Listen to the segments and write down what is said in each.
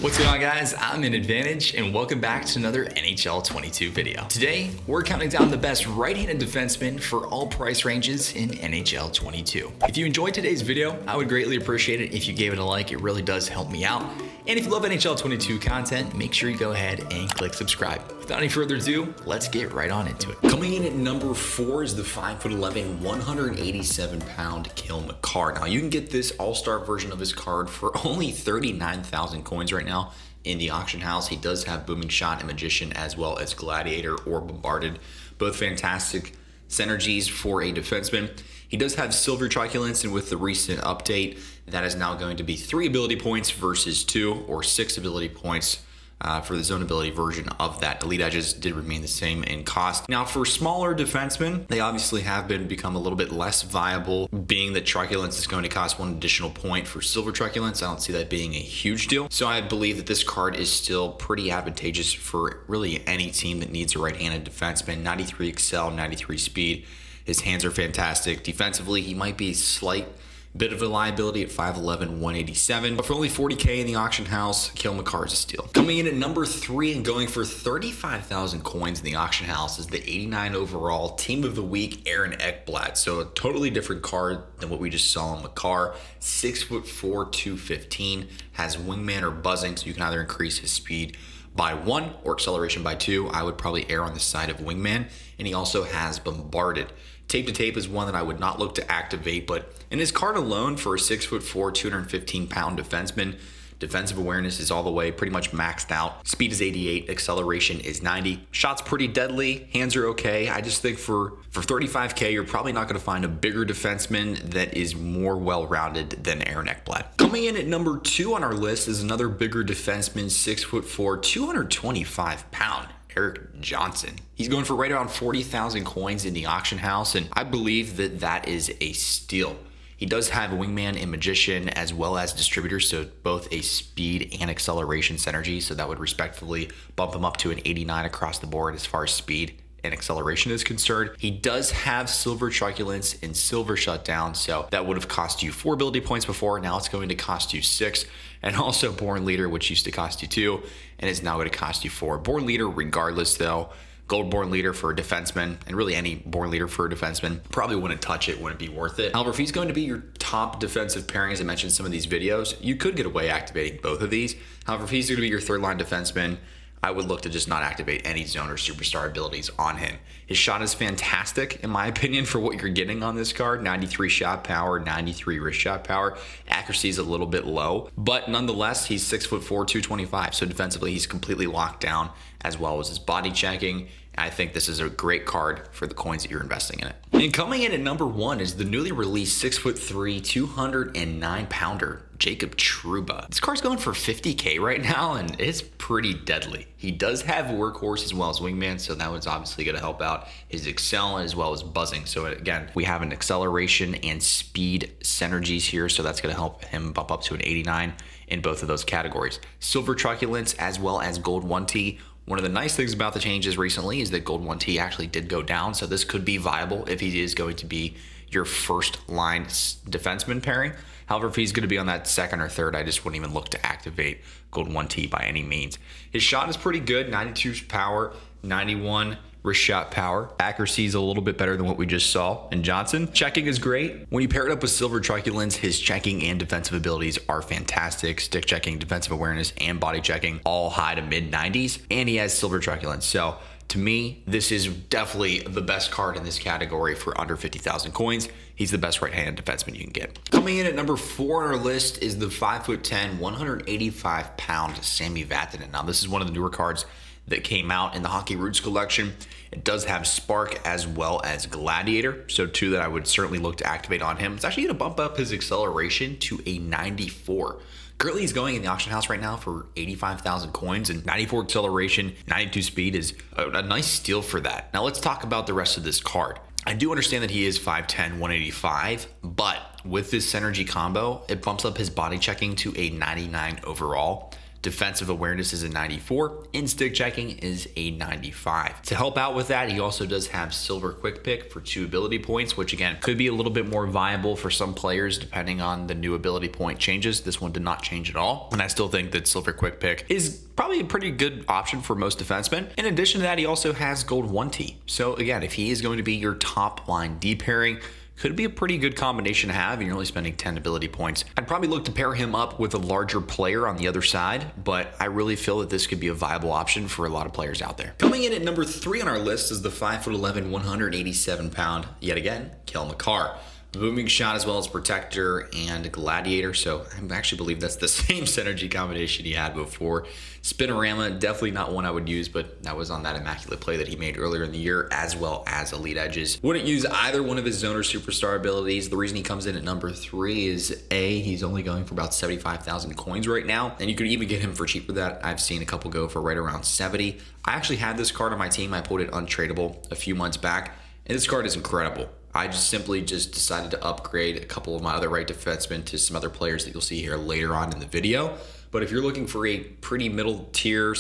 What's going on, guys? I'm in Advantage and welcome back to another NHL 22 video. Today, we're counting down the best right-handed defensemen for all price ranges in NHL 22. If you enjoyed today's video, I would greatly appreciate it if you gave it a like. It really does help me out. And if you love NHL 22 content, make sure you go ahead and click subscribe. Without any further ado, let's get right on into it. Coming in at number 4 is the 5'11", 187-pound CALE MAKAR. Now, you can get this all-star version of his card for only 39,000 coins right now in the auction house. He does have Booming Shot and Magician as well as Gladiator or Bombarded. Both fantastic synergies for a defenseman. He does have Silver Truculence, and with the recent update, that is now going to be 3 ability points versus 2 or 6 ability points for the zone ability version of that. Elite Edges did remain the same in cost. Now, for smaller defensemen, they obviously have become a little bit less viable, being that Truculence is going to cost 1 additional point for Silver Truculence. I don't see that being a huge deal. So I believe that this card is still pretty advantageous for really any team that needs a right-handed defenseman. 93 Excel, 93 speed. His hands are fantastic. Defensively, he might be a slight bit of a liability at 5'11", 187. But for only 40K in the auction house, CALE MAKAR is a steal. Coming in at number 3 and going for 35,000 coins in the auction house is the 89 overall Team of the Week, EKBLAD. So a totally different card than what we just saw on MAKAR. 6'4", 215, has wingman or buzzing, so you can either increase his speed by 1 or acceleration by 2. I would probably err on the side of wingman. And he also has Bombarded. Tape to Tape is one that I would not look to activate, but in his card alone for a 6'4", 215-pound defenseman, defensive awareness is all the way pretty much maxed out. Speed is 88, acceleration is 90. Shot's pretty deadly, hands are okay. I just think for 35K, you're probably not going to find a bigger defenseman that is more well-rounded than EKBLAD. Coming in at number 2 on our list is another bigger defenseman, 6'4", 225-pound. Erik Johnson. He's going for right around 40,000 coins in the auction house, and I believe that that is a steal. He does have Wingman and Magician as well as Distributor, so both a speed and acceleration synergy, so that would respectively bump him up to an 89 across the board as far as speed and acceleration is concerned. He does have Silver Truculence and Silver Shutdown, so that would have cost you 4 ability points before. Now it's going to cost you 6. And also Born Leader, which used to cost you 2, and is now going to cost you 4. Born Leader, regardless though, Gold Born Leader for a defenseman, and really any Born Leader for a defenseman, probably wouldn't touch it, wouldn't be worth it. However, if he's going to be your top defensive pairing, as I mentioned in some of these videos, you could get away activating both of these. However, if he's going to be your third line defenseman, I would look to just not activate any zone or superstar abilities on him. His shot is fantastic, in my opinion, for what you're getting on this card. 93 shot power, 93 wrist shot power. Accuracy is a little bit low, but nonetheless, he's 6'4", 225. So defensively, he's completely locked down, as well as his body checking. I think this is a great card for the coins that you're investing in it. And coming in at number 1 is the newly released 6'3", 209-pounder, Jacob Trouba. This card's going for 50K right now, and it's pretty deadly. He does have Workhorse as well as Wingman, so that was obviously going to help out his Excel as well as Buzzing. So again, we have an acceleration and speed synergies here, so that's going to help him bump up to an 89 in both of those categories. Silver Truculence as well as Gold 1T. One of the nice things about the changes recently is that Gold 1T actually did go down, so this could be viable if he is going to be your first line defenseman pairing. However, if he's going to be on that second or third, I just wouldn't even look to activate Gold 1T by any means. His shot is pretty good, 92 power, 91 wrist shot power. Accuracy is a little bit better than what we just saw in Johnson. Checking is great. When you pair it up with Silver Truculence, his checking and defensive abilities are fantastic. Stick checking, defensive awareness, and body checking, all high to mid 90s. And he has Silver Truculence. So to me, this is definitely the best card in this category for under 50,000 coins. He's the best right-handed defenseman you can get. Coming in at number 4 on our list is the 5'10", 185-pound SAMI VATANEN. Now, this is one of the newer cards that came out in the Hockey Roots collection. It does have Spark as well as Gladiator, so 2 that I would certainly look to activate on him. It's actually going to bump up his acceleration to a 94. Currently, he's going in the auction house right now for 85,000 coins, and 94 acceleration, 92 speed is a nice steal for that. Now, let's talk about the rest of this card. I do understand that he is 5'10", 185, but with this synergy combo, it bumps up his body checking to a 99 overall. Defensive awareness is a 94, and stick checking is a 95. To help out with that, he also does have silver quick pick for 2 ability points, which again could be a little bit more viable for some players depending on the new ability point changes. This one did not change at all, and I still think that silver quick pick is probably a pretty good option for most defensemen. In addition to that, he also has gold 1T. So again, if he is going to be your top line D pairing, could be a pretty good combination to have, and you're only spending 10 ability points. I'd probably look to pair him up with a larger player on the other side, but I really feel that this could be a viable option for a lot of players out there. Coming in at number 3 on our list is the 5'11", 187 pound, yet again, CALE MAKAR. Booming shot as well as protector and gladiator, so I actually believe that's the same synergy combination he had before. Spinorama, definitely not one I would use, but that was on that immaculate play that he made earlier in the year, as well as elite edges. Wouldn't use either one of his zone or superstar abilities. The reason he comes in at number 3 is he's only going for about 75,000 coins right now, and you could even get him for cheaper than that. I've seen a couple go for right around 70. I actually had this card on my team. I pulled it untradeable a few months back, and this card is incredible. I simply decided to upgrade a couple of my other right defensemen to some other players that you'll see here later on in the video. But if you're looking for a pretty middle tier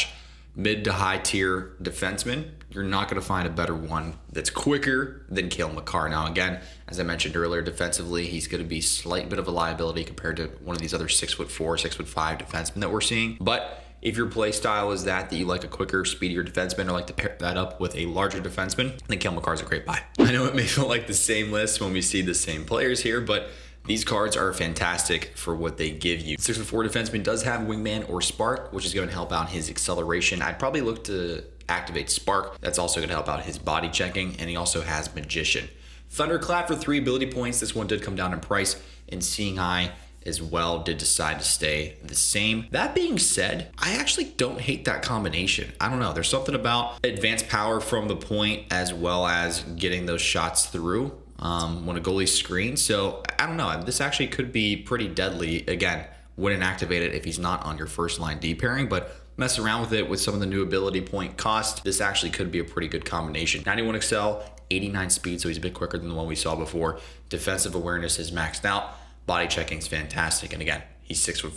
/ mid to high tier defenseman, you're not going to find a better one that's quicker than CALE MAKAR. Now again, as I mentioned earlier, defensively, he's going to be a slight bit of a liability compared to one of these other 6'4", 6'5" defensemen that we're seeing. But if your play style is that you like a quicker, speedier defenseman or like to pair that up with a larger defenseman, then CALE MAKAR is a great buy. I know it may feel like the same list when we see the same players here, but these cards are fantastic for what they give you. 6'4" defenseman does have wingman or spark, which is going to help out his acceleration. I'd probably look to activate spark. That's also going to help out his body checking, and he also has magician. Thunderclap for 3 ability points. This one did come down in price, and Seeing Eye as well did decide to stay the same. That being said, I actually don't hate that combination. I don't know, there's something about advanced power from the point as well as getting those shots through when a goalie screens. So I don't know, this actually could be pretty deadly. Again, wouldn't activate it if he's not on your first line D pairing, but mess around with it with some of the new ability point cost. This actually could be a pretty good combination. 91 excel, 89 speed, so he's a bit quicker than the one we saw before. Defensive awareness is maxed out. Body checking is fantastic. And again, he's 6'4",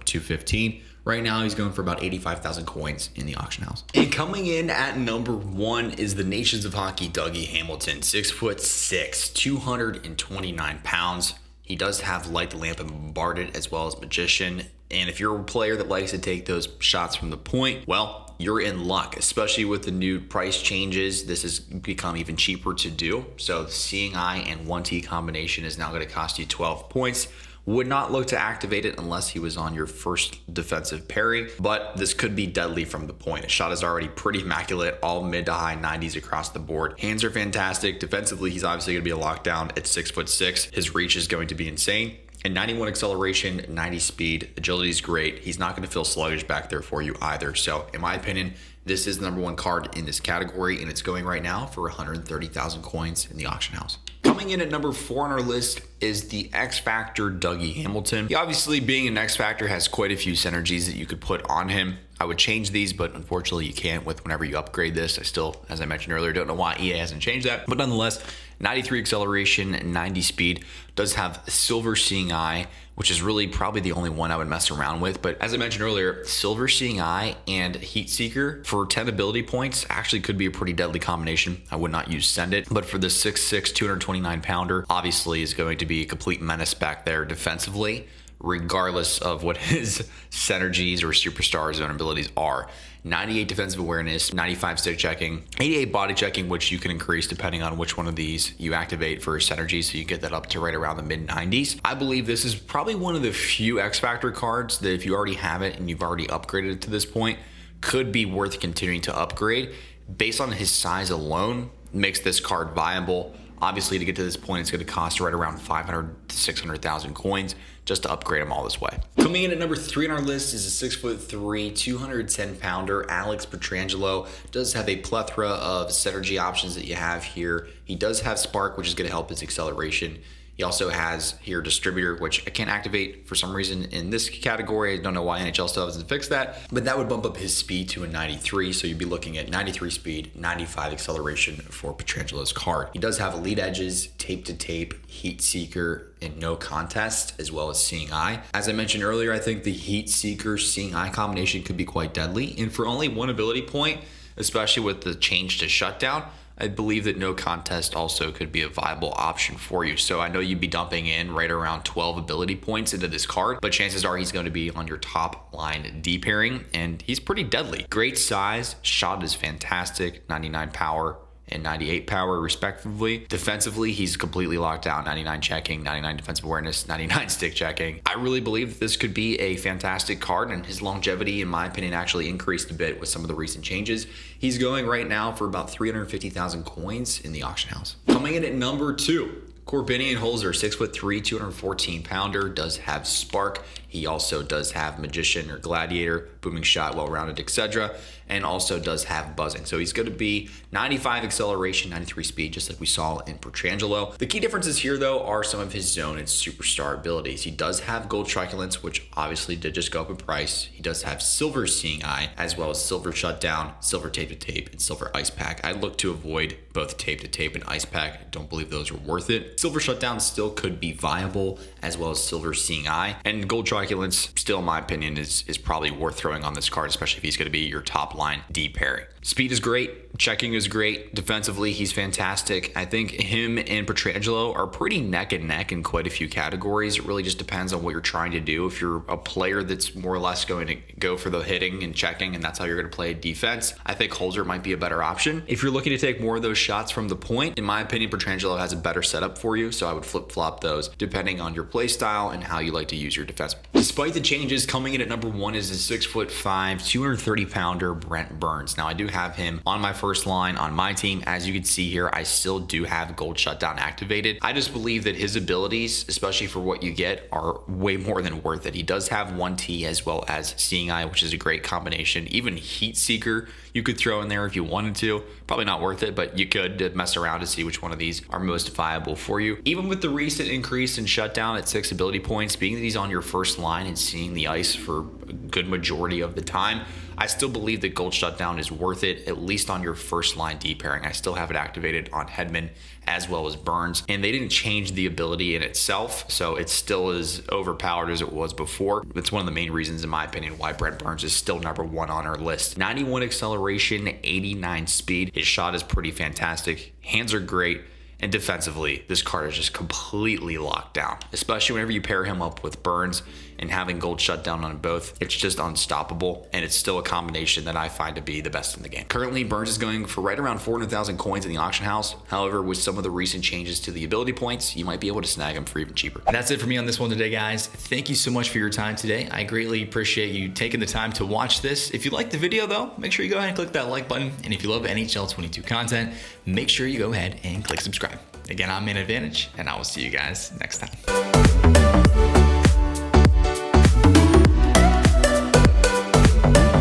215. Right now, he's going for about 85,000 coins in the auction house. And coming in at number 1 is the Nations of Hockey Dougie Hamilton, 6'6", 229 pounds. He does have Light the Lamp and Bombarded as well as Magician. And if you're a player that likes to take those shots from the point, well, you're in luck, especially with the new price changes. This has become even cheaper to do. So Seeing Eye and 1T combination is now going to cost you 12 points. Would not look to activate it unless he was on your first defensive pairing, but this could be deadly from the point. His shot is already pretty immaculate, all mid to high 90s across the board. Hands are fantastic. Defensively, he's obviously going to be a lockdown at 6'6". His reach is going to be insane. And 91 acceleration, 90 speed, agility is great. He's not going to feel sluggish back there for you either. So in my opinion, this is the number 1 card in this category, and it's going right now for 130,000 coins in the auction house. Coming in at number 4 on our list is the X Factor Dougie Hamilton. He obviously, being an X Factor, has quite a few synergies that you could put on him. I would change these, but unfortunately you can't with whenever you upgrade this. I still, as I mentioned earlier, don't know why EA hasn't changed that. But nonetheless, 93 acceleration, 90 speed, does have Silver Seeing Eye, which is really probably the only one I would mess around with. But as I mentioned earlier, Silver Seeing Eye and Heat Seeker for 10 ability points actually could be a pretty deadly combination. I would not use Send It, but for the 6'6", 229 pounder, obviously is going to be a complete menace back there defensively, regardless of what his synergies or superstar zone abilities are. 98 defensive awareness, 95 stick checking, 88 body checking, which you can increase depending on which one of these you activate for synergy, so you get that up to right around the mid 90s. I believe this is probably one of the few X Factor cards that if you already have it and you've already upgraded it to this point, could be worth continuing to upgrade. Based on his size alone, makes this card viable. Obviously, to get to this point, it's going to cost right around 500 to 600,000 coins just to upgrade them all this way. Coming in at number 3 on our list is a 6'3", 210 pounder, Alex Pietrangelo. Does have a plethora of synergy options that you have here. He does have Spark, which is going to help his acceleration. He also has here distributor, which I can't activate for some reason in this category. I don't know why NHL still hasn't fixed that, but that would bump up his speed to a 93. So you'd be looking at 93 speed, 95 acceleration for Pietrangelo's card. He does have lead edges, tape to tape, heat seeker, and no contest, as well as seeing eye. As I mentioned earlier, I think the heat seeker seeing eye combination could be quite deadly. And for only one ability point, especially with the change to shutdown, I believe that no contest also could be a viable option for you. So I know you'd be dumping in right around 12 ability points into this card, but chances are he's going to be on your top line D pairing, and he's pretty deadly. Great size, shot is fantastic, 99 power and 98 power respectively. Defensively, he's completely locked down, 99 checking, 99 defensive awareness, 99 stick checking. I really believe that this could be a fantastic card, and his longevity, in my opinion, actually increased a bit with some of the recent changes. He's going right now for about 350,000 coins in the auction house. Coming in at number 2, KORBINIAN HOLZER, 6'3", 214 pounder, does have spark. He also does have magician or gladiator, booming shot, well-rounded, etc., and also does have buzzing. So he's going to be 95 acceleration, 93 speed, just like we saw in Pietrangelo. The key differences here, though, are some of his zone and superstar abilities. He does have gold truculence, which obviously did just go up in price. He does have silver seeing eye, as well as silver shutdown, silver tape to tape, and silver ice pack. I look to avoid both tape to tape and ice pack. I don't believe those are worth it. Silver shutdown still could be viable, as well as silver seeing eye, and gold truculence still, in my opinion, is probably worth throwing on this card, especially if he's going to be your top line D pairing. Speed is great, checking is great, defensively he's fantastic. I think him and Pietrangelo are pretty neck and neck in quite a few categories. It really just depends on what you're trying to do. If you're a player that's more or less going to go for the hitting and checking, and that's how you're going to play defense, I think HOLZER might be a better option. If you're looking to take more of those shots from the point, in my opinion, Pietrangelo has a better setup for you, so I would flip-flop those depending on your play style and how you like to use your defense. Despite the changes, coming in at number 1 is a 6'5", 230 pounder Brent Burns. Now I do have him on my first line on my team. As you can see here, I still do have gold shutdown activated. I just believe that his abilities, especially for what you get, are way more than worth it. He does have 1T as well as seeing eye, which is a great combination. Even heat seeker you could throw in there if you wanted to. Probably not worth it, but you could mess around to see which one of these are most viable for you. Even with the recent increase in shutdown at 6 ability points, being that he's on your first line and seeing the ice for a good majority of the time, I still believe that gold shutdown is worth it, at least on your first line D pairing. I still have it activated on Hedman as well as Burns, and they didn't change the ability in itself, so it's still as overpowered as it was before. It's one of the main reasons, in my opinion, why Brent Burns is still number 1 on our list. 91 acceleration, 89 speed. His shot is pretty fantastic. Hands are great. And defensively, this card is just completely locked down, especially whenever you pair him up with Burns and having gold shutdown on both. It's just unstoppable, and it's still a combination that I find to be the best in the game. Currently, Burns is going for right around 400,000 coins in the auction house. However, with some of the recent changes to the ability points, you might be able to snag him for even cheaper. And that's it for me on this one today, guys. Thank you so much for your time today. I greatly appreciate you taking the time to watch this. If you liked the video, though, make sure you go ahead and click that like button. And if you love NHL 22 content, make sure you go ahead and click subscribe. Again, I'm Man Advantage, and I will see you guys next time.